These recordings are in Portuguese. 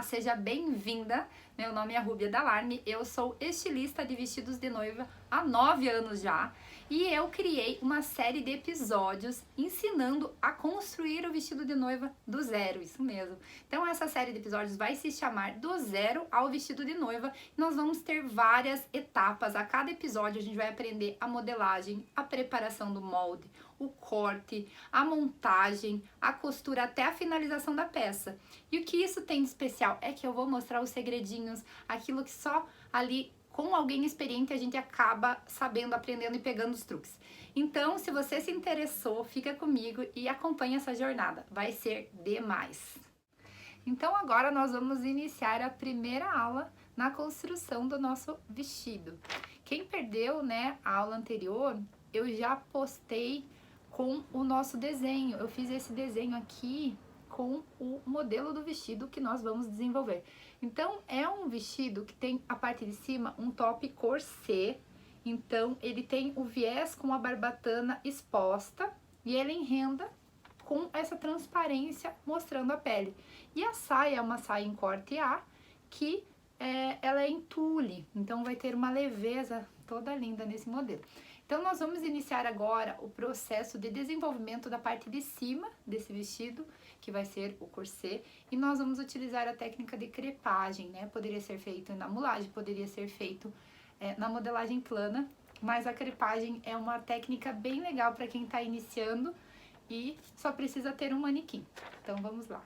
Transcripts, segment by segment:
Olá, seja bem-vinda. Meu nome é Rúbia Dalarme, eu sou estilista de vestidos de noiva há 9 anos já e eu criei uma série de episódios ensinando a construir o vestido de noiva do zero, isso mesmo. Então essa série de episódios vai se chamar Do Zero ao Vestido de Noiva e nós vamos ter várias etapas. A cada episódio a gente vai aprender a modelagem, a preparação do molde, o corte, a montagem, a costura até a finalização da peça. E o que isso tem de especial é que eu vou mostrar os segredinhos, aquilo que só ali com alguém experiente a gente acaba sabendo, aprendendo e pegando os truques. Então, se você se interessou, fica comigo e acompanha essa jornada. Vai ser demais! Então agora nós vamos iniciar a primeira aula na construção do nosso vestido. Quem perdeu, né, a aula anterior, eu já postei com o nosso desenho. Eu fiz esse desenho aqui com o modelo do vestido que nós vamos desenvolver. Então, é um vestido que tem a parte de cima um top corset. Então, ele tem o viés com a barbatana exposta e ele enrenda com essa transparência mostrando a pele. E a saia é uma saia em corte A que ela é em tule. Então, vai ter uma leveza toda linda nesse modelo. Então, nós vamos iniciar agora o processo de desenvolvimento da parte de cima desse vestido, que vai ser o corset, e nós vamos utilizar a técnica de crepagem, né? Poderia ser feito na mulagem, poderia ser feito na modelagem plana, mas a crepagem é uma técnica bem legal para quem está iniciando e só precisa ter um manequim. Então, vamos lá.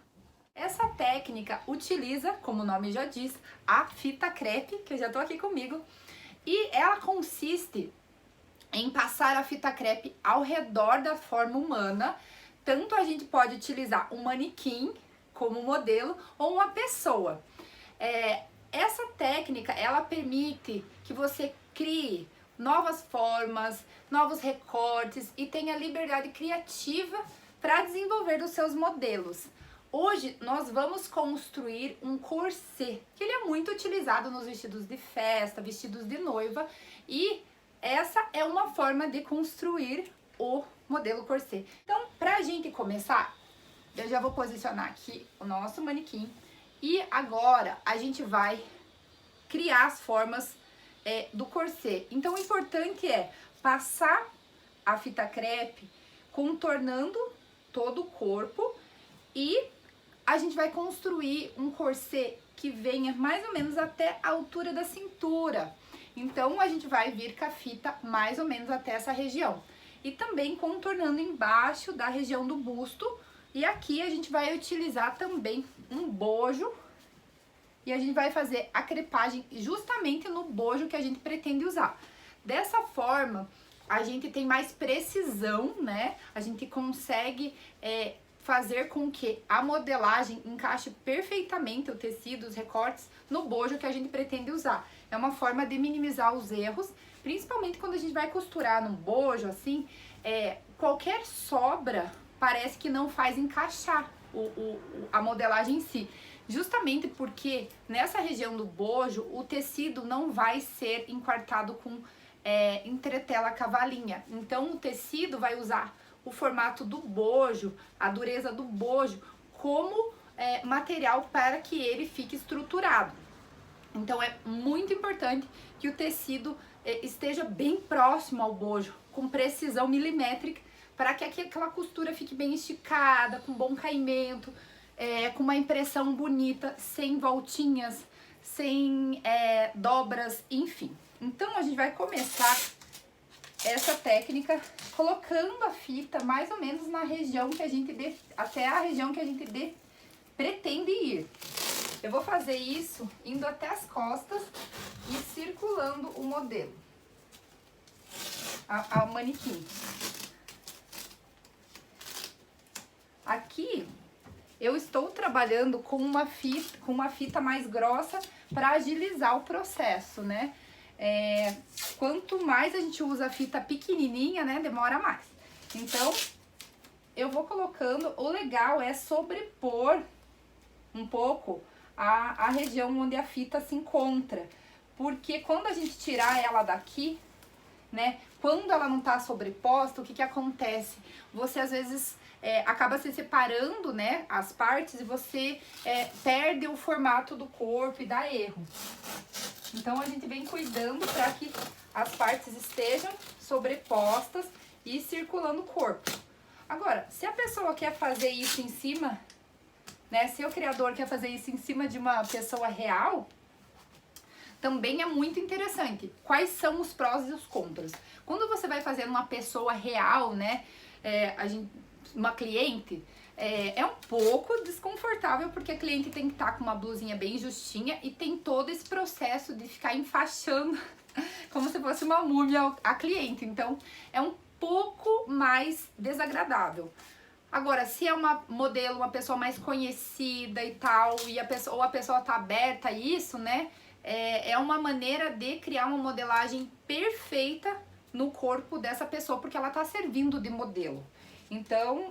Essa técnica utiliza, como o nome já diz, a fita crepe, que eu já tô aqui comigo, e ela consiste em passar a fita crepe ao redor da forma humana. Tanto a gente pode utilizar um manequim como modelo ou uma pessoa. Essa técnica, ela permite que você crie novas formas, novos recortes e tenha liberdade criativa para desenvolver os seus modelos. Hoje nós vamos construir um corset, que ele é muito utilizado nos vestidos de festa, vestidos de noiva, e essa é uma forma de construir o modelo corset. Então, pra gente começar, eu já vou posicionar aqui o nosso manequim e agora a gente vai criar as formas do corset. Então, o importante é passar a fita crepe contornando todo o corpo e a gente vai construir um corset que venha mais ou menos até a altura da cintura. Então, a gente vai vir com a fita mais ou menos até essa região. E também contornando embaixo da região do busto. E aqui a gente vai utilizar também um bojo. E a gente vai fazer a crepagem justamente no bojo que a gente pretende usar. Dessa forma, a gente tem mais precisão, né? A gente consegue fazer com que a modelagem encaixe perfeitamente o tecido, os recortes, no bojo que a gente pretende usar. É uma forma de minimizar os erros, principalmente quando a gente vai costurar num bojo, assim, qualquer sobra parece que não faz encaixar a modelagem em si. Justamente porque nessa região do bojo, o tecido não vai ser enquartado com entretela cavalinha. Então, o tecido vai usar o formato do bojo, a dureza do bojo, como material para que ele fique estruturado. Então, é muito importante que o tecido esteja bem próximo ao bojo, com precisão milimétrica, para que aquela costura fique bem esticada, com bom caimento, com uma impressão bonita, sem voltinhas, sem dobras, enfim. Então, a gente vai começar essa técnica colocando a fita mais ou menos na região que a gente até a região que a gente pretende ir. Eu vou fazer isso indo até as costas e circulando o modelo ao manequim. Aqui eu estou trabalhando com uma fita mais grossa para agilizar o processo, né? Quanto mais a gente usa a fita pequenininha, né, demora mais. Então, eu vou colocando, o legal é sobrepor um pouco a região onde a fita se encontra, porque quando a gente tirar ela daqui, né, quando ela não tá sobreposta, o que que acontece? Você às vezes acaba se separando, né, as partes, e você perde o formato do corpo e dá erro. Então a gente vem cuidando para que as partes estejam sobrepostas e circulando o corpo. Agora, se a pessoa quer fazer isso em cima, né, se o criador quer fazer isso em cima de uma pessoa real, também é muito interessante. Quais são os prós e os contras? Quando você vai fazer uma pessoa real, né, uma cliente, é um pouco desconfortável, porque a cliente tem que estar com uma blusinha bem justinha e tem todo esse processo de ficar enfaixando como se fosse uma múmia a cliente. Então, é um pouco mais desagradável. Agora, se é uma modelo, uma pessoa mais conhecida e tal, e a pessoa tá aberta a isso, né? É uma maneira de criar uma modelagem perfeita no corpo dessa pessoa, porque ela tá servindo de modelo. Então,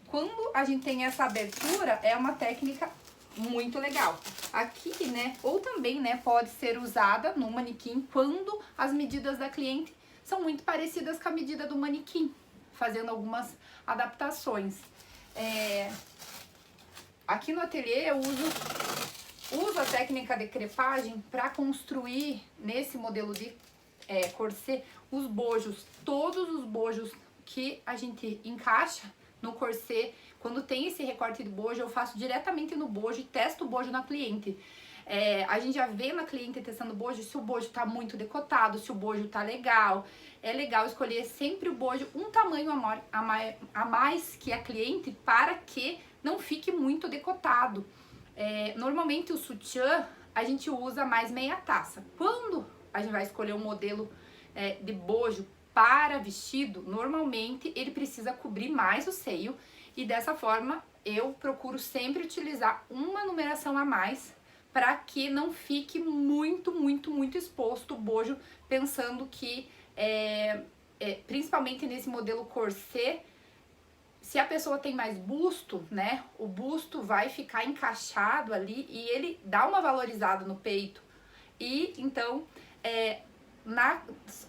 quando a gente tem essa abertura, é uma técnica muito legal. Aqui, né, ou também, né, pode ser usada no manequim quando as medidas da cliente são muito parecidas com a medida do manequim, fazendo algumas adaptações. Aqui no ateliê eu uso a técnica de crepagem para construir nesse modelo de corset os bojos, todos os bojos que a gente encaixa no corset. Quando tem esse recorte de bojo, eu faço diretamente no bojo e testo o bojo na cliente. A gente já vê na cliente testando o bojo se o bojo tá muito decotado, se o bojo tá legal. É legal escolher sempre o bojo um tamanho a mais que a cliente, para que não fique muito decotado. Normalmente o sutiã a gente usa mais meia taça. Quando a gente vai escolher um modelo de bojo para vestido, normalmente ele precisa cobrir mais o seio, e dessa forma eu procuro sempre utilizar uma numeração a mais, para que não fique muito exposto o bojo, pensando que principalmente nesse modelo corset, se a pessoa tem mais busto, né, o busto vai ficar encaixado ali e ele dá uma valorizada no peito. E então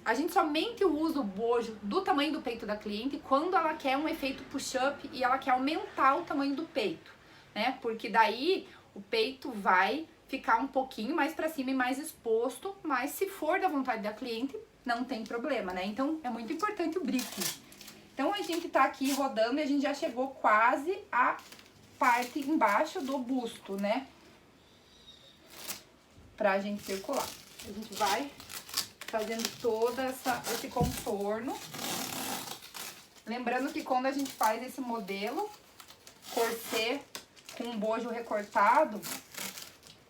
a gente somente usa o bojo do tamanho do peito da cliente quando ela quer um efeito push-up e ela quer aumentar o tamanho do peito, né? Porque daí o peito vai ficar um pouquinho mais pra cima e mais exposto, mas se for da vontade da cliente, não tem problema, né? Então é muito importante o briefing. Então a gente tá aqui rodando e a gente já chegou quase à parte embaixo do busto, né? Pra gente circular. A gente vai fazendo todo esse contorno. Lembrando que quando a gente faz esse modelo corset com um bojo recortado,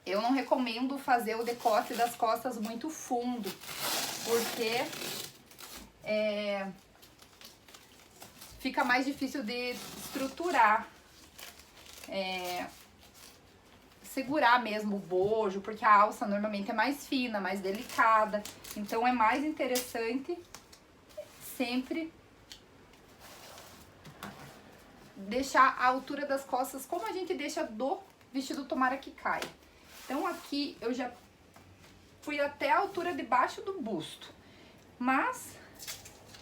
eu não recomendo fazer o decote das costas muito fundo, porque fica mais difícil de estruturar, segurar mesmo o bojo, porque a alça normalmente é mais fina, mais delicada. Então é mais interessante sempre deixar a altura das costas como a gente deixa do vestido tomara que caia. Então aqui eu já fui até a altura de baixo do busto, mas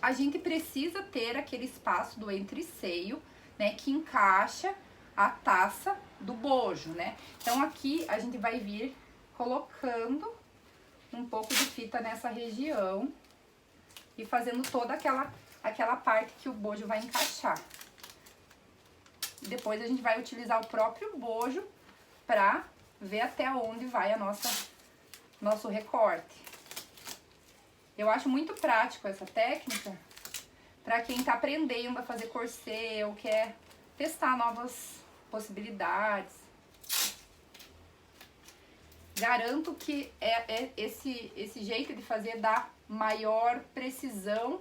a gente precisa ter aquele espaço do entre-seio, né, que encaixa a taça do bojo, né? Então aqui a gente vai vir colocando um pouco de fita nessa região e fazendo toda aquela parte que o bojo vai encaixar. Depois a gente vai utilizar o próprio bojo pra ver até onde vai nosso recorte. Eu acho muito prático essa técnica para quem tá aprendendo a fazer corset ou quer testar novas possibilidades. Garanto que esse jeito de fazer dá maior precisão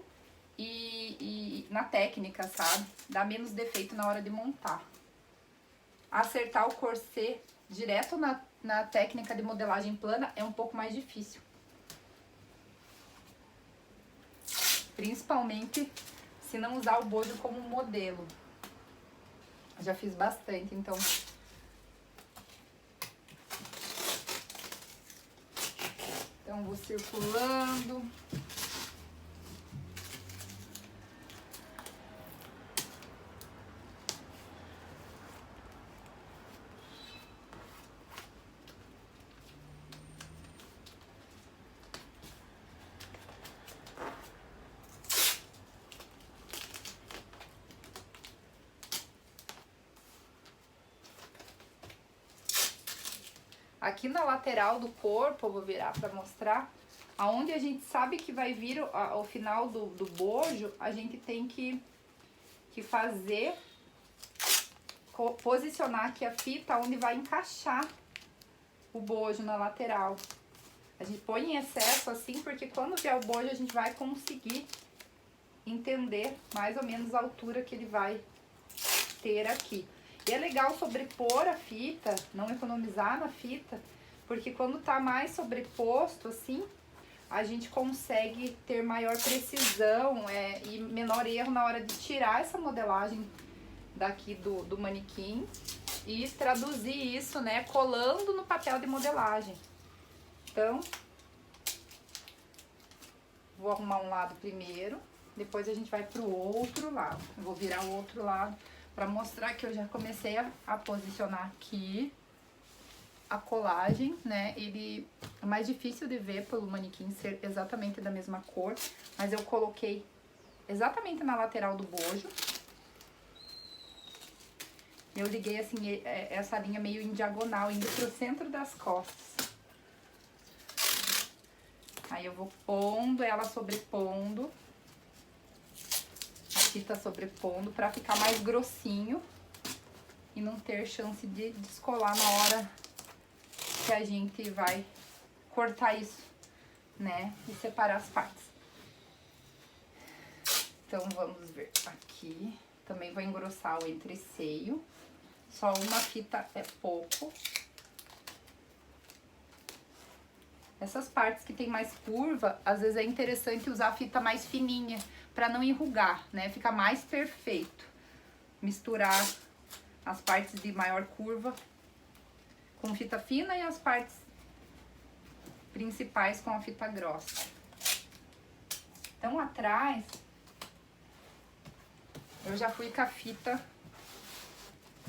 e na técnica, sabe? Dá menos defeito na hora de montar. Acertar o corset direto na técnica de modelagem plana é um pouco mais difícil. Principalmente se não usar o bojo como modelo. Já fiz bastante, então. Então vou circulando. aqui na lateral do corpo, eu vou virar pra mostrar, aonde a gente sabe que vai vir o final do bojo, a gente tem que fazer, posicionar aqui a fita onde vai encaixar o bojo na lateral. A gente põe em excesso assim, porque quando vier o bojo a gente vai conseguir entender mais ou menos a altura que ele vai ter aqui. E é legal sobrepor a fita, não economizar na fita, porque quando tá mais sobreposto assim, a gente consegue ter maior precisão e menor erro na hora de tirar essa modelagem daqui do manequim e traduzir isso, né, colando no papel de modelagem. Então, vou arrumar um lado primeiro, depois a gente vai pro outro lado. Eu vou virar o outro lado para mostrar que eu já comecei a posicionar aqui a colagem, né? Ele é mais difícil de ver pelo manequim ser exatamente da mesma cor, mas eu coloquei exatamente na lateral do bojo. Eu liguei assim, essa linha meio em diagonal, indo pro centro das costas. Aí eu vou pondo ela sobrepondo, a fita sobrepondo, pra ficar mais grossinho e não ter chance de descolar na hora que a gente vai cortar isso, né? E separar as partes. Então, vamos ver aqui. Também vou engrossar o entreceio. Só uma fita é pouco. Essas partes que tem mais curva, às vezes é interessante usar a fita mais fininha, pra não enrugar, né? Fica mais perfeito. Misturar as partes de maior curva com fita fina e as partes principais com a fita grossa. Então, atrás, eu já fui com a fita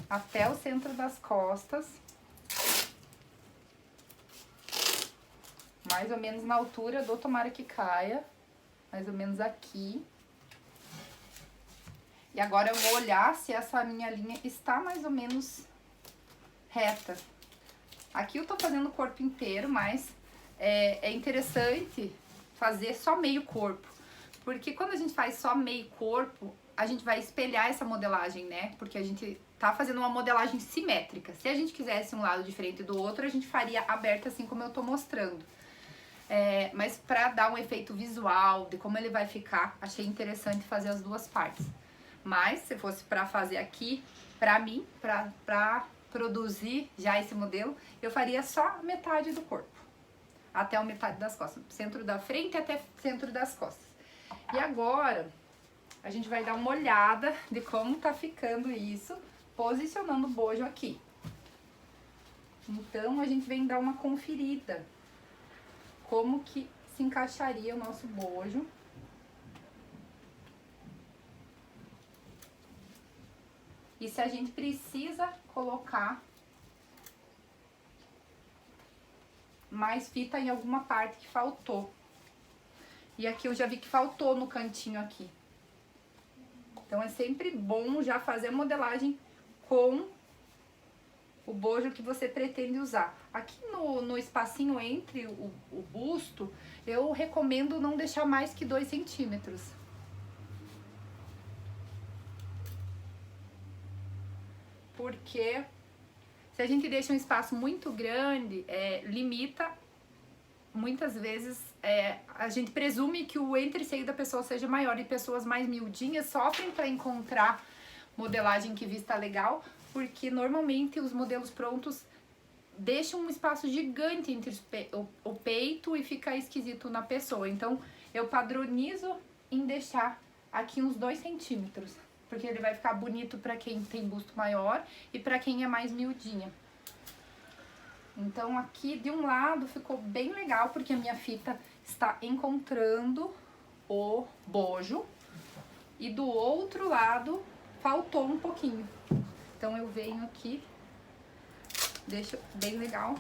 até o centro das costas. Mais ou menos na altura do tomara que caia. Mais ou menos aqui. E agora eu vou olhar se essa minha linha está mais ou menos reta. Aqui eu tô fazendo o corpo inteiro, mas é interessante fazer só meio corpo. Porque quando a gente faz só meio corpo, a gente vai espelhar essa modelagem, né? Porque a gente tá fazendo uma modelagem simétrica. Se a gente quisesse um lado diferente do outro, a gente faria aberta assim como eu tô mostrando. Mas pra dar um efeito visual de como ele vai ficar, achei interessante fazer as duas partes. Mas se fosse pra fazer aqui, pra mim, pra produzir já esse modelo, eu faria só metade do corpo. Até a metade das costas. Centro da frente até centro das costas. E agora, a gente vai dar uma olhada de como tá ficando isso, posicionando o bojo aqui. Então, a gente vem dar uma conferida. Como que se encaixaria o nosso bojo. E se a gente precisa colocar mais fita em alguma parte que faltou. E aqui eu já vi que faltou no cantinho aqui. Então é sempre bom já fazer a modelagem com o bojo que você pretende usar. Aqui no espacinho entre o busto, eu recomendo não deixar mais que 2 centímetros. Porque se a gente deixa um espaço muito grande, limita, muitas vezes, a gente presume que o entreceio da pessoa seja maior e pessoas mais miudinhas sofrem para encontrar modelagem que vista legal, porque normalmente os modelos prontos deixam um espaço gigante entre o peito e fica esquisito na pessoa. Então, eu padronizo em deixar aqui uns 2 centímetros. Porque ele vai ficar bonito pra quem tem busto maior e pra quem é mais miudinha. Então, aqui de um lado ficou bem legal, porque a minha fita está encontrando o bojo. E do outro lado, faltou um pouquinho. Então, eu venho aqui, deixo bem legal,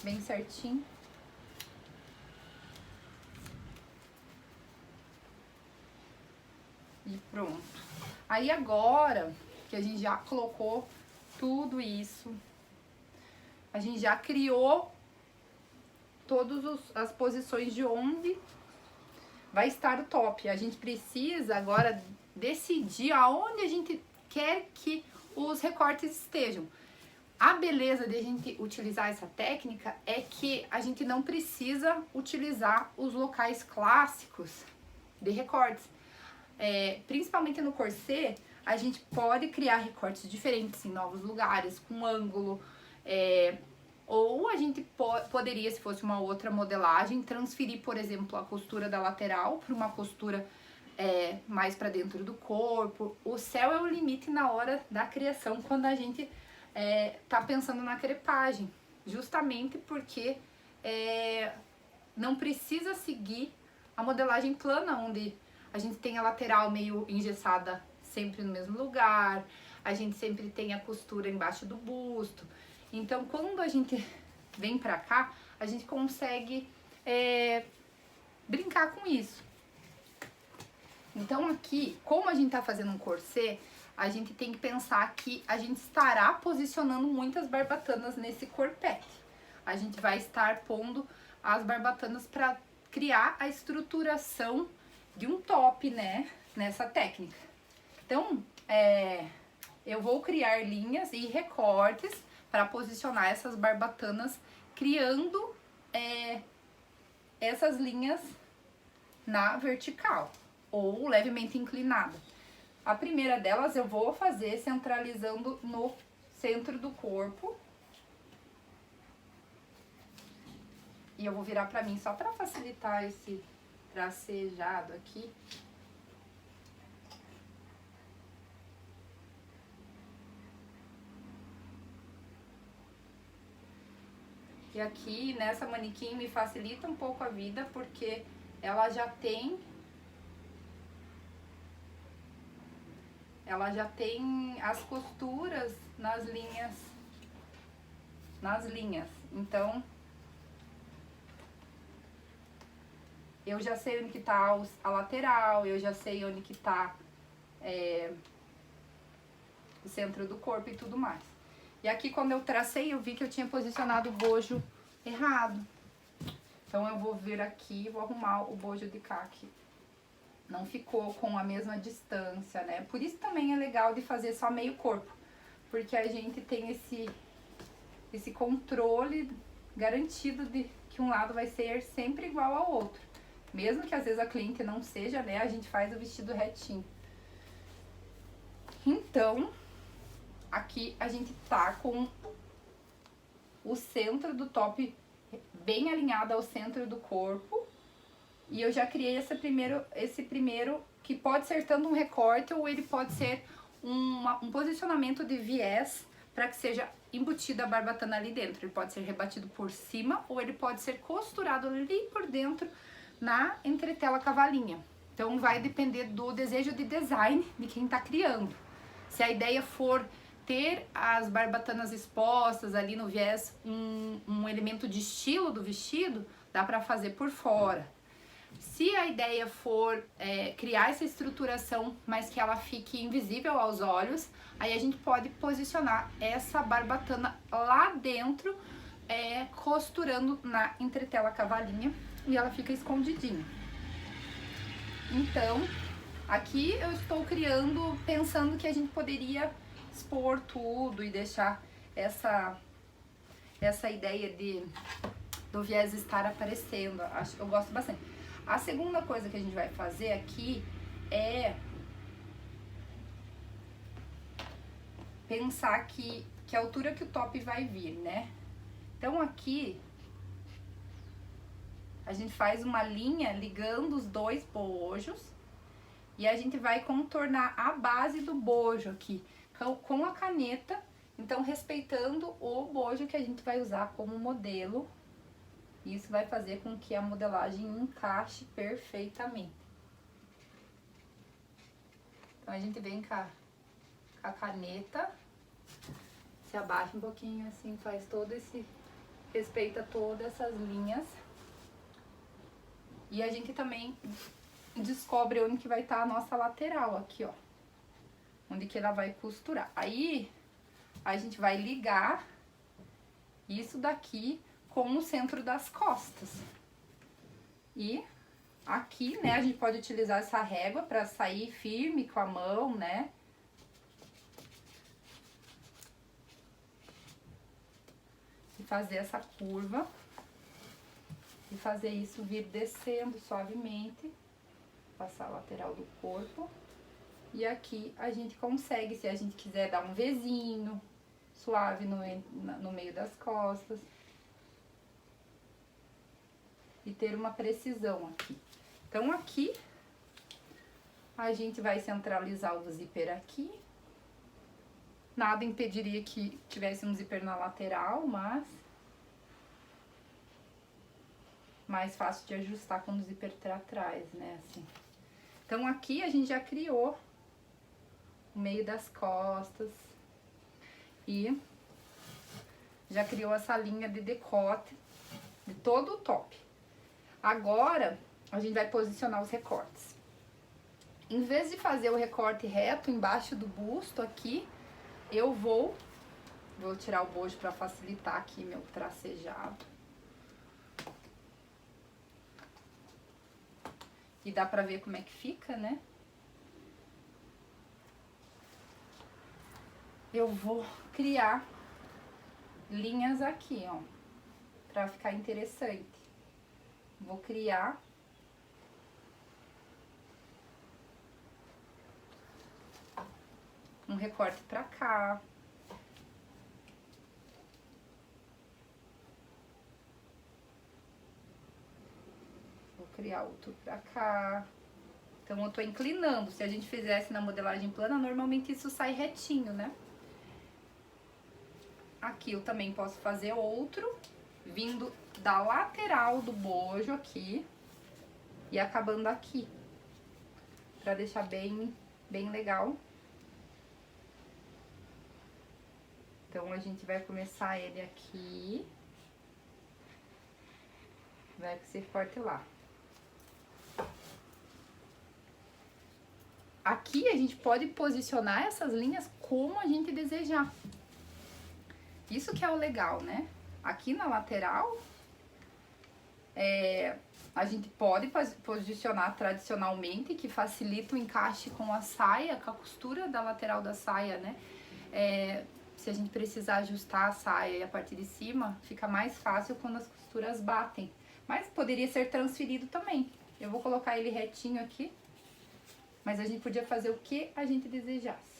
bem certinho. E pronto. Aí agora que a gente já colocou tudo isso, a gente já criou todas as posições de onde vai estar o top. A gente precisa agora decidir aonde a gente quer que os recortes estejam. A beleza de a gente utilizar essa técnica é que a gente não precisa utilizar os locais clássicos de recortes. Principalmente no corset, a gente pode criar recortes diferentes em novos lugares, com ângulo, ou a gente poderia, se fosse uma outra modelagem, transferir, por exemplo, a costura da lateral para uma costura mais para dentro do corpo. O céu é o limite na hora da criação, quando a gente tá pensando na crepagem, justamente porque não precisa seguir a modelagem plana, onde a gente tem a lateral meio engessada sempre no mesmo lugar, a gente sempre tem a costura embaixo do busto. Então, quando a gente vem pra cá, a gente consegue brincar com isso. Então aqui, como a gente tá fazendo um corset, a gente tem que pensar que a gente estará posicionando muitas barbatanas nesse corpete. A gente vai estar pondo as barbatanas para criar a estruturação de um top, né, nessa técnica. Então, eu vou criar linhas e recortes para posicionar essas barbatanas, criando essas linhas na vertical ou levemente inclinada. A primeira delas eu vou fazer centralizando no centro do corpo. E eu vou virar pra mim só pra facilitar esse tracejado aqui. E aqui nessa manequim me facilita um pouco a vida, porque ela já tem as costuras nas linhas. Então, eu já sei onde que tá a lateral, eu já sei onde que tá o centro do corpo e tudo mais. E aqui, quando eu tracei, eu vi que eu tinha posicionado o bojo errado. Então, eu vou vir aqui e vou arrumar o bojo de cá aqui. Não ficou com a mesma distância, né? Por isso também é legal de fazer só meio corpo, porque a gente tem esse controle garantido de que um lado vai ser sempre igual ao outro. Mesmo que às vezes a cliente não seja, né? A gente faz o vestido retinho. Então, aqui a gente tá com o centro do top bem alinhado ao centro do corpo. E eu já criei esse primeiro, que pode ser tanto um recorte ou ele pode ser um posicionamento de viés para que seja embutida a barbatana ali dentro. Ele pode ser rebatido por cima ou ele pode ser costurado ali por dentro na entretela cavalinha. Então vai depender do desejo de design de quem tá criando. Se a ideia for ter as barbatanas expostas ali no viés, um elemento de estilo do vestido, dá para fazer por fora. Se a ideia for criar essa estruturação, mas que ela fique invisível aos olhos, aí a gente pode posicionar essa barbatana lá dentro, costurando na entretela cavalinha, e ela fica escondidinha. Então, aqui eu estou criando, pensando que a gente poderia expor tudo e deixar essa ideia do viés estar aparecendo. Eu gosto bastante. A segunda coisa que a gente vai fazer aqui é pensar que a altura que o top vai vir, né? Então aqui a gente faz uma linha ligando os dois bojos e a gente vai contornar a base do bojo aqui com a caneta, então respeitando o bojo que a gente vai usar como modelo. Isso vai fazer com que a modelagem encaixe perfeitamente. Então a gente vem com a caneta, se abaixa um pouquinho assim, faz respeita todas essas linhas. E a gente também descobre onde que vai estar a nossa lateral aqui, ó. Onde que ela vai costurar. Aí a gente vai ligar Isso daqui com o centro das costas. E aqui, né, a gente pode utilizar essa régua para sair firme com a mão, né? E fazer essa curva. E fazer isso vir descendo suavemente. Passar a lateral do corpo. E aqui a gente consegue, se a gente quiser dar um Vzinho suave no meio das costas. E ter uma precisão aqui. Então, aqui, a gente vai centralizar o zíper aqui. Nada impediria que tivesse um zíper na lateral, mas... mais fácil de ajustar quando o zíper tá atrás, né, assim. Então, aqui a gente já criou o meio das costas. E já criou essa linha de decote de todo o top. Agora, a gente vai posicionar os recortes. Em vez de fazer o recorte reto embaixo do busto aqui, eu vou tirar o bojo para facilitar aqui meu tracejado. E dá pra ver como é que fica, né? Eu vou criar linhas aqui, ó, pra ficar interessante. Vou criar um recorte pra cá. Vou criar outro pra cá. Então, eu tô inclinando. Se a gente fizesse na modelagem plana, normalmente isso sai retinho, né? Aqui eu também posso fazer outro, vindo da lateral do bojo aqui e acabando aqui, pra deixar bem legal. Então, a gente vai começar ele aqui, vai com esse corte lá. Aqui a gente pode posicionar essas linhas como a gente desejar. Isso que é o legal, né? Aqui na lateral, a gente pode posicionar tradicionalmente, que facilita o encaixe com a saia, com a costura da lateral da saia, né? Se a gente precisar ajustar a saia e a parte de cima, fica mais fácil quando as costuras batem. Mas poderia ser transferido também. Eu vou colocar ele retinho aqui, mas a gente podia fazer o que a gente desejasse.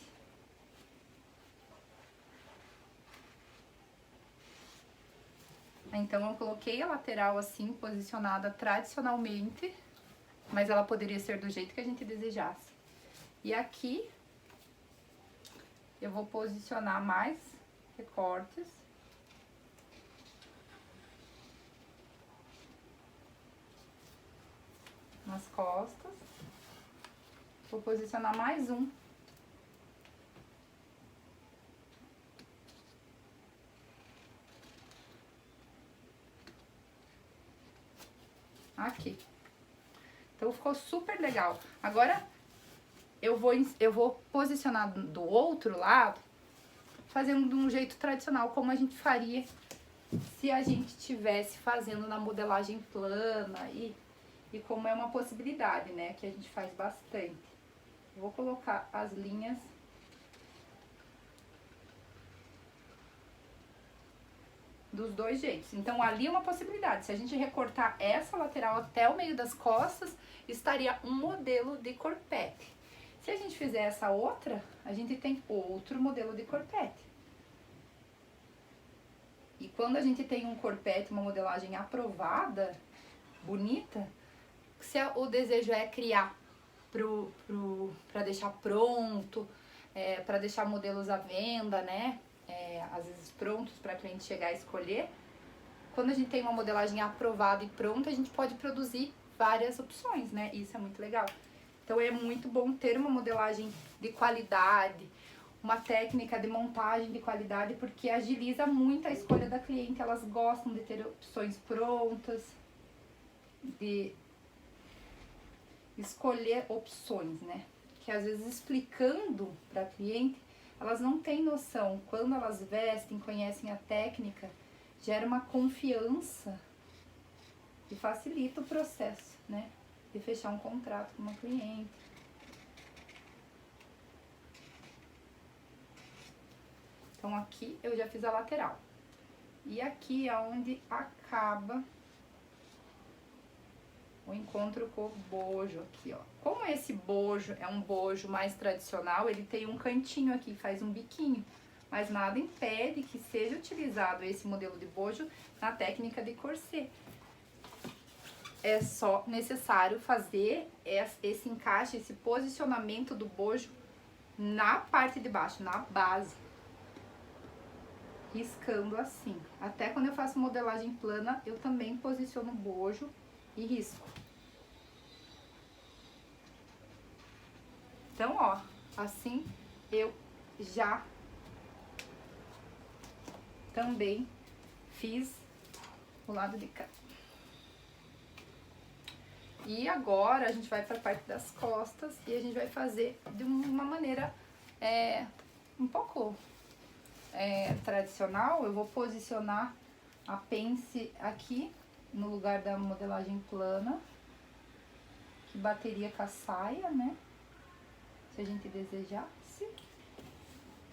Então, eu coloquei a lateral assim, posicionada tradicionalmente, mas ela poderia ser do jeito que a gente desejasse. E aqui, eu vou posicionar mais recortes. Nas costas. Vou posicionar mais um. Aqui. Então, ficou super legal. Agora, eu vou posicionar do outro lado, fazendo de um jeito tradicional, como a gente faria se a gente estivesse fazendo na modelagem plana e como é uma possibilidade, né, que a gente faz bastante. Vou colocar as linhas dos dois jeitos. Então, ali é uma possibilidade. Se a gente recortar essa lateral até o meio das costas, estaria um modelo de corpete. Se a gente fizer essa outra, a gente tem outro modelo de corpete. E quando a gente tem um corpete, uma modelagem aprovada, bonita, se o desejo é criar para deixar pronto, para deixar modelos à venda, né? Às vezes prontos para a cliente chegar a escolher. Quando a gente tem uma modelagem aprovada e pronta, a gente pode produzir várias opções, né? Isso é muito legal. Então, é muito bom ter uma modelagem de qualidade, uma técnica de montagem de qualidade, porque agiliza muito a escolha da cliente. Elas gostam de ter opções prontas, de escolher opções, né? Que às vezes explicando para a cliente, elas não têm noção. Quando elas vestem, conhecem a técnica, gera uma confiança e facilita o processo, né? De fechar um contrato com uma cliente. Então aqui eu já fiz a lateral. E aqui é onde acaba o encontro com o bojo aqui, ó. Como esse bojo é um bojo mais tradicional, ele tem um cantinho aqui, faz um biquinho. Mas nada impede que seja utilizado esse modelo de bojo na técnica de corset. É só necessário fazer esse encaixe, esse posicionamento do bojo na parte de baixo, na base. Riscando assim. Até quando eu faço modelagem plana, eu também posiciono o bojo e risco. Então, ó, assim eu já também fiz o lado de cá. E agora a gente vai para a parte das costas e a gente vai fazer de uma maneira um pouco tradicional. Eu vou posicionar a pence aqui no lugar da modelagem plana, que bateria com a saia, né? Se a gente desejasse.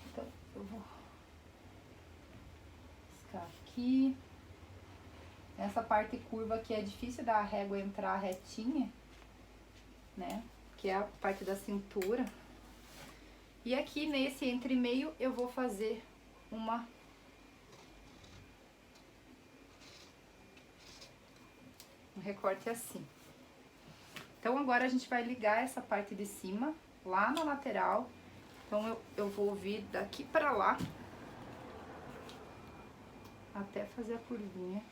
Então eu vou riscar aqui. Essa parte curva aqui é difícil da régua entrar retinha, né? Que é a parte da cintura. E aqui nesse entre meio eu vou fazer um recorte assim. Então agora a gente vai ligar essa parte de cima lá na lateral. Então eu vou vir daqui pra lá até fazer a curvinha.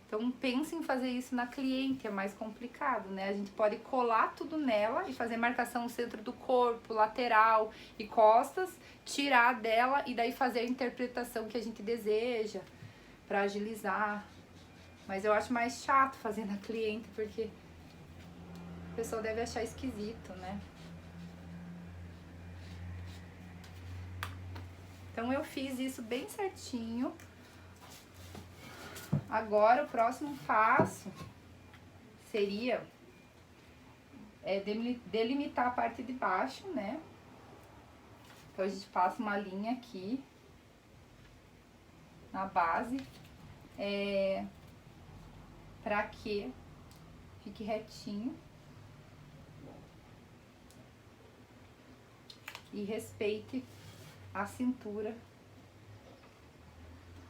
Então pense em fazer isso na cliente, é mais complicado, né? A gente pode colar tudo nela e fazer marcação no centro do corpo, lateral e costas, tirar dela e daí fazer a interpretação que a gente deseja pra agilizar. Mas eu acho mais chato fazer na cliente, porque a pessoa deve achar esquisito, né? Então eu fiz isso bem certinho. Agora o próximo passo seria delimitar a parte de baixo, né? Então a gente passa uma linha aqui na base, para que fique retinho e respeite a cintura,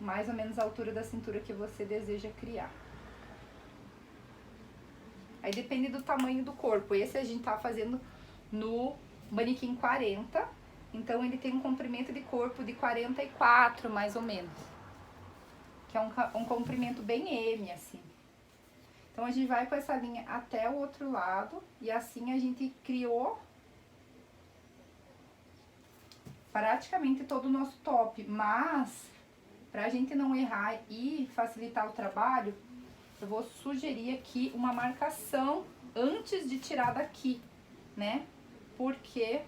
mais ou menos a altura da cintura que você deseja criar. Aí depende do tamanho do corpo. Esse a gente tá fazendo no manequim 40, então ele tem um comprimento de corpo de 44, mais ou menos. Que é um comprimento bem M, assim. Então a gente vai com essa linha até o outro lado e assim a gente criou praticamente todo o nosso top, mas pra gente não errar e facilitar o trabalho, eu vou sugerir aqui uma marcação antes de tirar daqui, né? Porque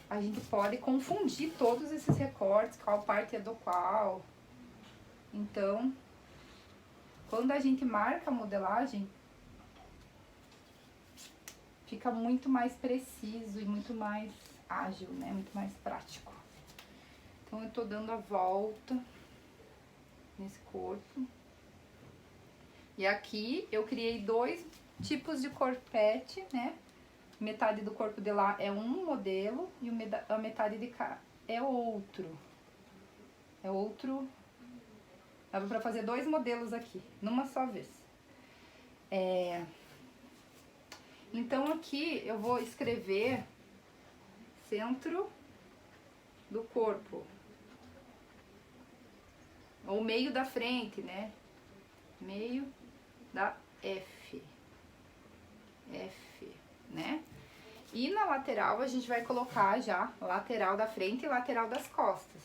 a gente pode confundir todos esses recortes, qual parte é do qual. Então, quando a gente marca a modelagem, fica muito mais preciso e muito mais ágil, né? Muito mais prático. Então, eu tô dando a volta nesse corpo. E aqui eu criei dois tipos de corpete, né? Metade do corpo de lá é um modelo e a metade de cá é outro. É outro. Dava pra fazer dois modelos aqui, numa só vez. Então aqui eu vou escrever centro do corpo. Ou meio da frente, né? Meio da F. F, né? E na lateral a gente vai colocar já lateral da frente e lateral das costas.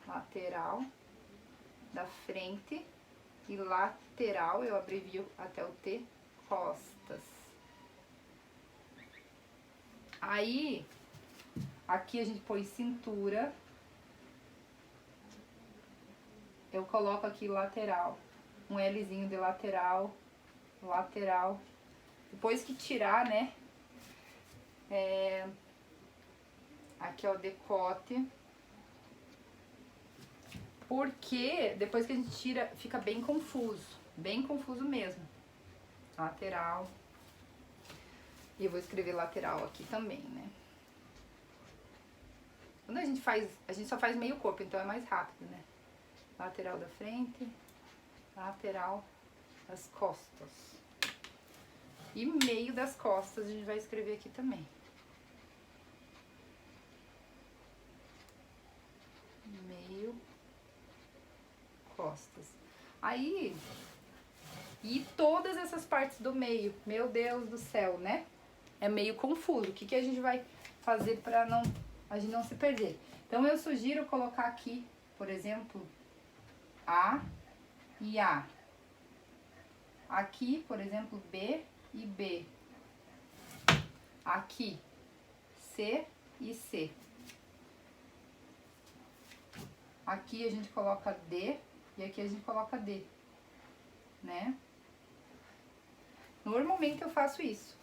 Lateral da frente e lateral, eu abrevio até o T, costas. Aí, Aqui a gente põe cintura. Eu coloco aqui lateral. Um Lzinho de lateral. Lateral. Depois que tirar, né? Aqui, ó, decote. Porque depois que a gente tira, fica bem confuso. Bem confuso mesmo. Lateral. E eu vou escrever lateral aqui também, né? Quando a gente só faz meio corpo, então é mais rápido, né? Lateral da frente, lateral das costas. E meio das costas a gente vai escrever aqui também. Meio costas. Aí, e todas essas partes do meio, meu Deus do céu, né? É meio confuso. O que que a gente vai fazer pra a gente não se perder? Então, eu sugiro colocar aqui, por exemplo, A e A. Aqui, por exemplo, B e B. Aqui, C e C. Aqui a gente coloca D e aqui a gente coloca D, né? Normalmente eu faço isso,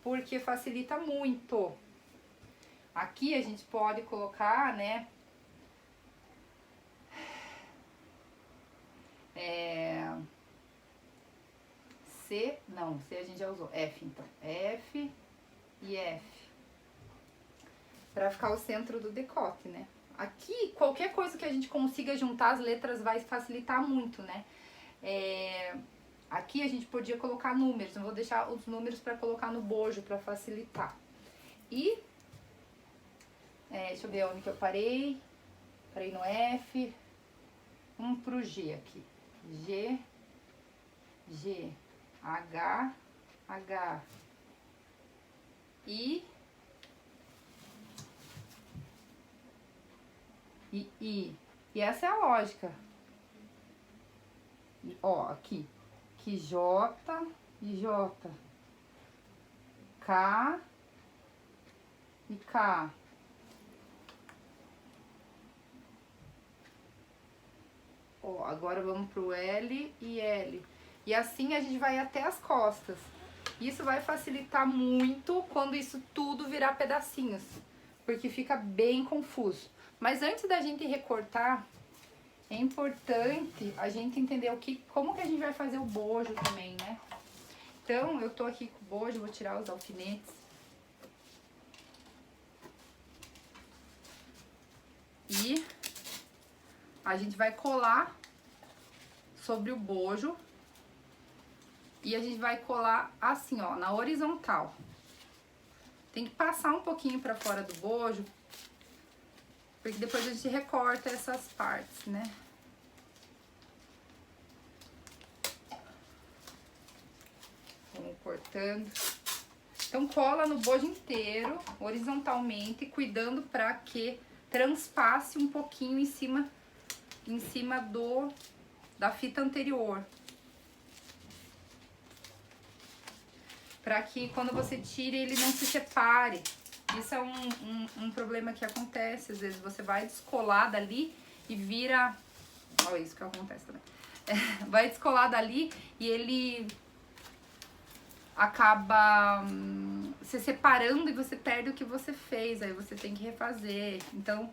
porque facilita muito. Aqui a gente pode colocar, né? C, não, C a gente já usou. F, então. F e F. Pra ficar o centro do decote, né? Aqui, qualquer coisa que a gente consiga juntar as letras vai facilitar muito, né? Aqui a gente podia colocar números. Eu vou deixar os números pra colocar no bojo, pra facilitar. E, deixa eu ver onde que eu parei. Parei no F. Vamos pro G aqui. G, G, H, H, I, I. E essa é a lógica. Ó, aqui. Que J e J. K e K. Ó, agora vamos pro L e L. E assim a gente vai até as costas. Isso vai facilitar muito quando isso tudo virar pedacinhos, porque fica bem confuso. Mas antes da gente recortar, é importante a gente entender como que a gente vai fazer o bojo também, né? Então, eu tô aqui com o bojo, vou tirar os alfinetes. E a gente vai colar sobre o bojo. E a gente vai colar assim, ó, na horizontal. Tem que passar um pouquinho pra fora do bojo, porque depois a gente recorta essas partes, né? Vamos cortando. Então, cola no bojo inteiro, horizontalmente, cuidando pra que transpasse um pouquinho em cima da fita anterior. Pra que quando você tire, ele não se separe. Isso é um problema que acontece. Às vezes você vai descolar dali e vira... Olha isso que acontece também. Vai descolar dali e ele acaba se separando e você perde o que você fez. Aí você tem que refazer. Então,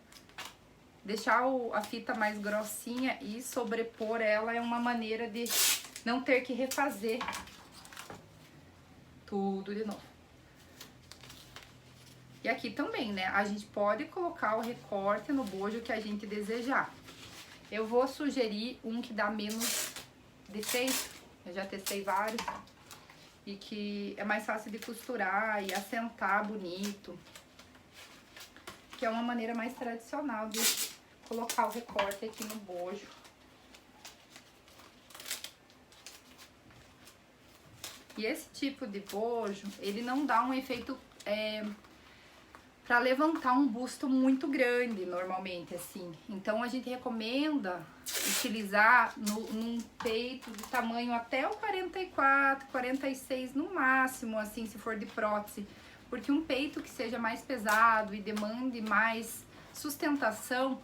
deixar a fita mais grossinha e sobrepor ela é uma maneira de não ter que refazer tudo de novo. E aqui também, né? A gente pode colocar o recorte no bojo que a gente desejar. Eu vou sugerir um que dá menos defeito. Eu já testei vários. E que é mais fácil de costurar e assentar bonito. Que é uma maneira mais tradicional de colocar o recorte aqui no bojo. E esse tipo de bojo, ele não dá um efeito para levantar um busto muito grande, normalmente, assim. Então, a gente recomenda utilizar num peito de tamanho até o 44, 46 no máximo, assim, se for de prótese. porque um peito que seja mais pesado e demande mais sustentação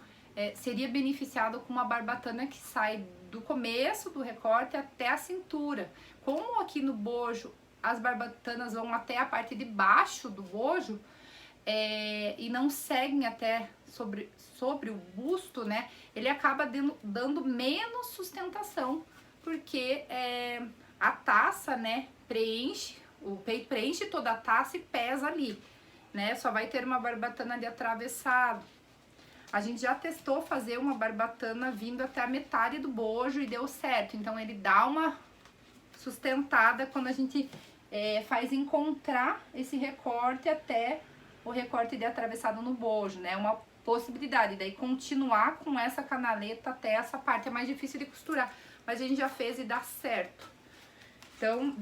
seria beneficiado com uma barbatana que sai do começo do recorte até a cintura. Como aqui no bojo as barbatanas vão até a parte de baixo do bojo e não seguem até sobre o busto, né? Ele acaba dando menos sustentação, porque a taça, né, preenche, o peito preenche toda a taça e pesa ali, né? Só vai ter uma barbatana de atravessado. A gente já testou fazer uma barbatana vindo até a metade do bojo e deu certo. Então ele dá uma sustentada quando a gente faz encontrar esse recorte até o recorte de atravessado no bojo, né? Uma possibilidade. Daí continuar com essa canaleta até essa parte. É mais difícil de costurar, mas a gente já fez e dá certo. Então,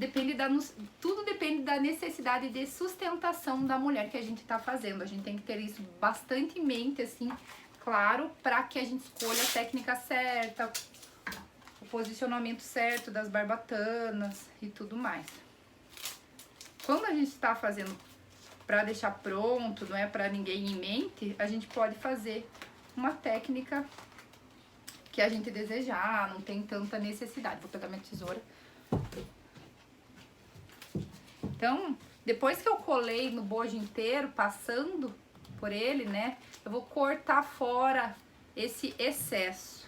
tudo depende da necessidade de sustentação da mulher que a gente tá fazendo. A gente tem que ter isso bastante em mente, assim, claro, para que a gente escolha a técnica certa, o posicionamento certo das barbatanas e tudo mais. Quando a gente tá fazendo para deixar pronto, não é para ninguém em mente, a gente pode fazer uma técnica que a gente desejar, não tem tanta necessidade. Vou pegar minha tesoura. Então, depois que eu colei no bojo inteiro, passando por ele, né, eu vou cortar fora esse excesso,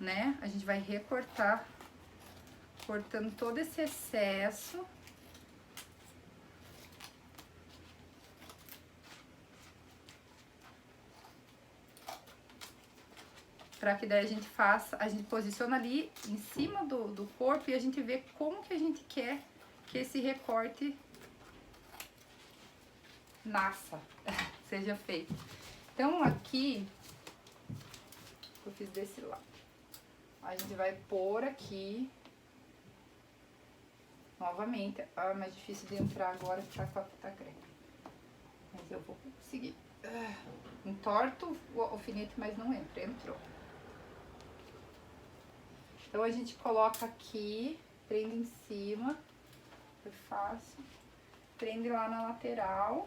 né? A gente vai recortar, cortando todo esse excesso. Pra que daí a gente posiciona ali em cima do corpo e a gente vê como que a gente quer que esse recorte nasça, seja feito. Então aqui, eu fiz desse lado. A gente vai pôr aqui, novamente, é mais difícil de entrar agora que tá com a fita crepe. Mas eu vou conseguir. Entorto o alfinete, mas não entra, entrou. Então a gente coloca aqui, prende em cima, foi fácil, prende lá na lateral.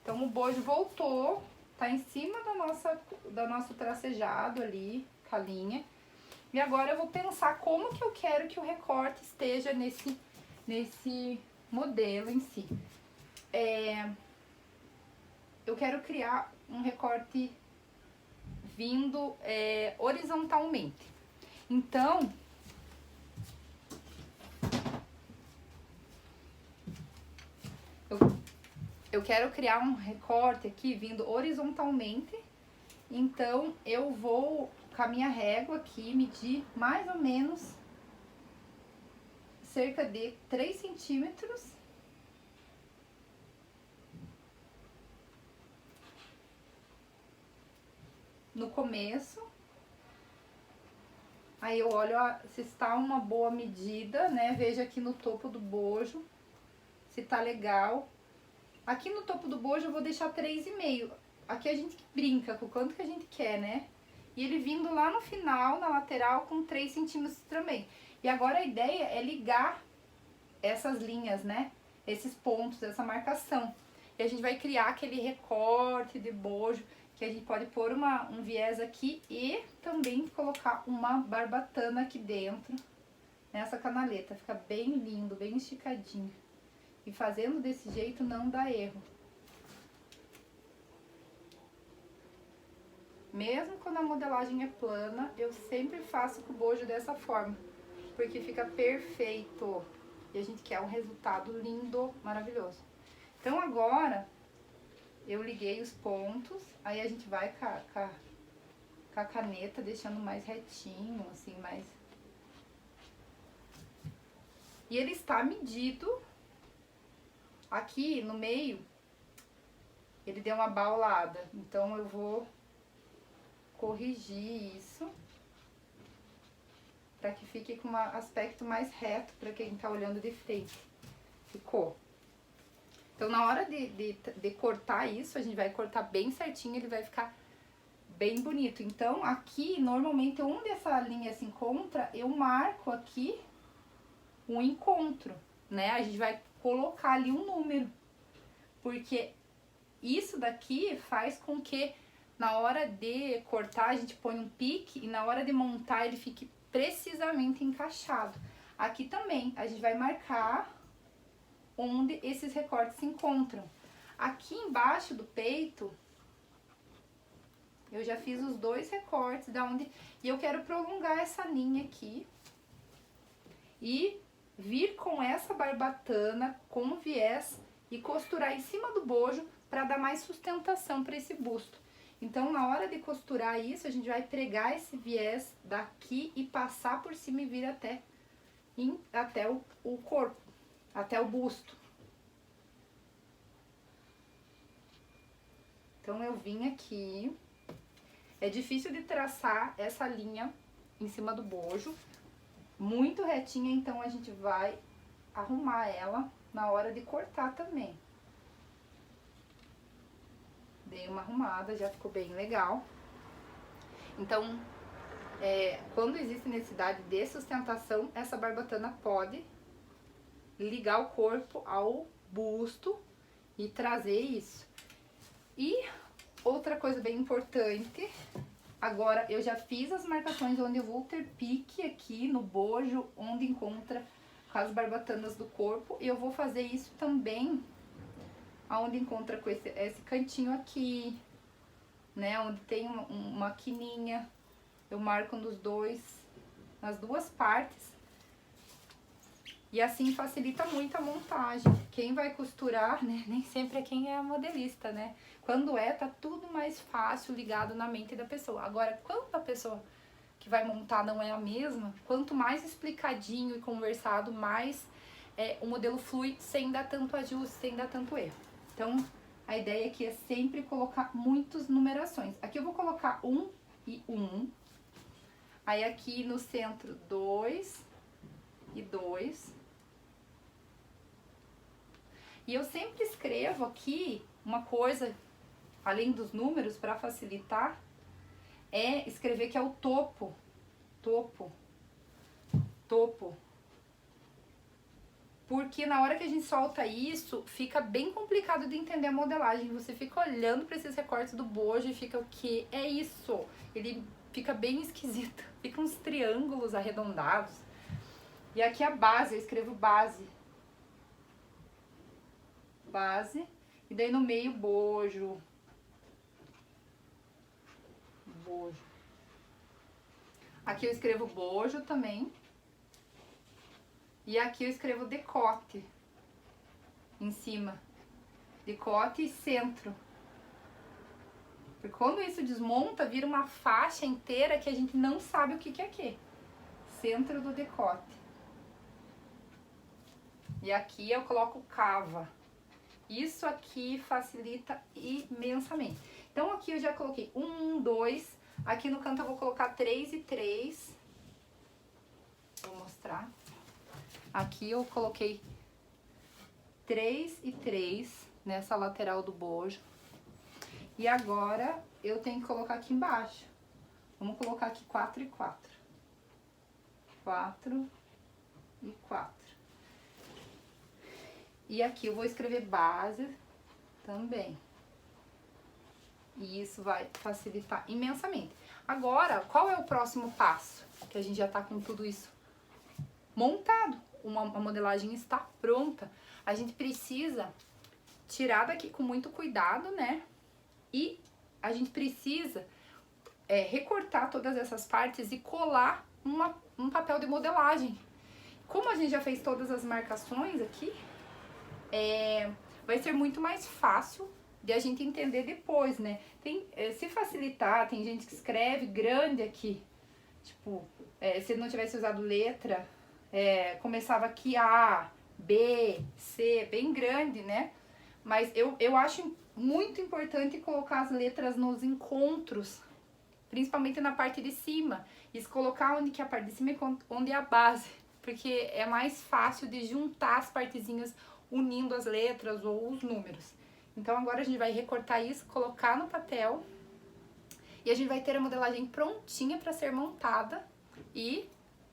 Então o bojo voltou, tá em cima do nosso tracejado ali, com a linha. E agora eu vou pensar como que eu quero que o recorte esteja nesse modelo em si. Eu quero criar um recorte vindo horizontalmente. Então, eu quero criar um recorte aqui vindo horizontalmente. Então, eu vou, com a minha régua aqui, medir mais ou menos cerca de 3 centímetros. No começo. Aí eu olho se está uma boa medida, né? Vejo aqui no topo do bojo se tá legal. Aqui no topo do bojo eu vou deixar 3,5. Aqui a gente brinca com o quanto que a gente quer, né? E ele vindo lá no final, na lateral, com 3 centímetros também. E agora a ideia é ligar essas linhas, né? Esses pontos, essa marcação. E a gente vai criar aquele recorte de bojo, que a gente pode pôr um viés aqui e também colocar uma barbatana aqui dentro, nessa canaleta. Fica bem lindo, bem esticadinho. E fazendo desse jeito não dá erro. Mesmo quando a modelagem é plana, eu sempre faço com o bojo dessa forma, porque fica perfeito. E a gente quer um resultado lindo, maravilhoso. Então agora, eu liguei os pontos, aí a gente vai com a caneta, deixando mais retinho, assim, mais... E ele está medido. Aqui no meio, ele deu uma baulada, então eu vou corrigir isso para que fique com um aspecto mais reto para quem tá olhando de frente. Ficou. Então na hora de cortar isso, a gente vai cortar bem certinho, ele vai ficar bem bonito. Então aqui, normalmente, onde essa linha se encontra, eu marco aqui um encontro, né? A gente vai colocar ali um número, porque isso daqui faz com que na hora de cortar a gente põe um pique e na hora de montar ele fique precisamente encaixado. Aqui também a gente vai marcar onde esses recortes se encontram. Aqui embaixo do peito eu já fiz os 2 recortes e eu quero prolongar essa linha aqui e vir com essa barbatana com viés e costurar em cima do bojo para dar mais sustentação para esse busto. Então, na hora de costurar isso, a gente vai pregar esse viés daqui e passar por cima e vir até o corpo, até o busto. Então, eu vim aqui. É difícil de traçar essa linha em cima do bojo, muito retinha, então a gente vai arrumar ela na hora de cortar também. Dei uma arrumada, já ficou bem legal. Então, quando existe necessidade de sustentação, essa barbatana pode ligar o corpo ao busto e trazer isso. E outra coisa bem importante, agora eu já fiz as marcações onde eu vou ter pique aqui no bojo, onde encontra as barbatanas do corpo, e eu vou fazer isso também aonde encontra com esse cantinho aqui, né, onde tem uma quininha, eu marco nas duas partes, e assim facilita muito a montagem. Quem vai costurar, né, nem sempre é quem é a modelista, né, quando tá tudo mais fácil ligado na mente da pessoa. Agora, quando a pessoa que vai montar não é a mesma, quanto mais explicadinho e conversado, mais o modelo flui sem dar tanto ajuste, sem dar tanto erro. Então, a ideia aqui é sempre colocar muitas numerações. Aqui eu vou colocar 1 e 1. Aí aqui no centro, 2 e 2. E eu sempre escrevo aqui uma coisa, além dos números, para facilitar, é escrever que é o topo. Topo. Topo. Porque na hora que a gente solta isso, fica bem complicado de entender a modelagem. Você fica olhando para esses recortes do bojo e fica, o que é isso? Ele fica bem esquisito. Fica uns triângulos arredondados. E aqui a base, eu escrevo base. Base. E daí no meio, bojo. Bojo. Aqui eu escrevo bojo também. E aqui eu escrevo decote em cima. Decote e centro. Porque quando isso desmonta, vira uma faixa inteira que a gente não sabe o que é aqui. Centro do decote. E aqui eu coloco cava. Isso aqui facilita imensamente. Então aqui eu já coloquei 1, 2. Aqui no canto eu vou colocar 3 e 3. Vou mostrar. Aqui eu coloquei 3 e 3 nessa lateral do bojo. E agora eu tenho que colocar aqui embaixo. Vamos colocar aqui 4 e 4. 4 e 4. E aqui eu vou escrever base também. E isso vai facilitar imensamente. Agora, qual é o próximo passo? Que a gente já tá com tudo isso montado. A modelagem está pronta. A gente precisa tirar daqui com muito cuidado, né? E a gente precisa recortar todas essas partes e colar um papel de modelagem. Como a gente já fez todas as marcações aqui, vai ser muito mais fácil de a gente entender depois, né? Se facilitar, tem gente que escreve grande aqui. Tipo, se não tivesse usado letra, começava aqui A, B, C, bem grande, né? Mas eu acho muito importante colocar as letras nos encontros, principalmente na parte de cima. E colocar onde que é a parte de cima e onde é a base, porque é mais fácil de juntar as partezinhas unindo as letras ou os números. Então agora a gente vai recortar isso, colocar no papel e a gente vai ter a modelagem prontinha para ser montada e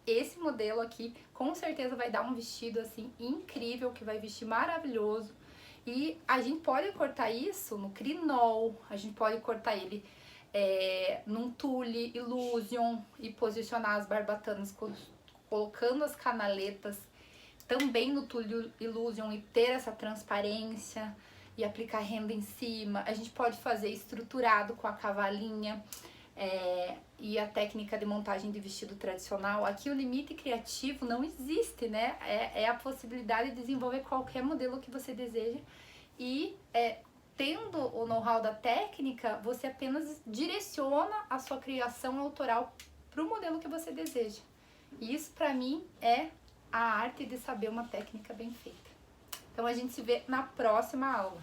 esse modelo aqui com certeza vai dar um vestido assim incrível, que vai vestir maravilhoso. E a gente pode cortar isso no crinol, a gente pode cortar ele num tule illusion e posicionar as barbatanas colocando as canaletas também no tule illusion e ter essa transparência e aplicar renda em cima. A gente pode fazer estruturado com a cavalinha e a técnica de montagem de vestido tradicional. Aqui o limite criativo não existe, né? É a possibilidade de desenvolver qualquer modelo que você deseja e tendo o know-how da técnica, você apenas direciona a sua criação autoral para o modelo que você deseja. E isso para mim é a arte de saber uma técnica bem feita. Então a gente se vê na próxima aula.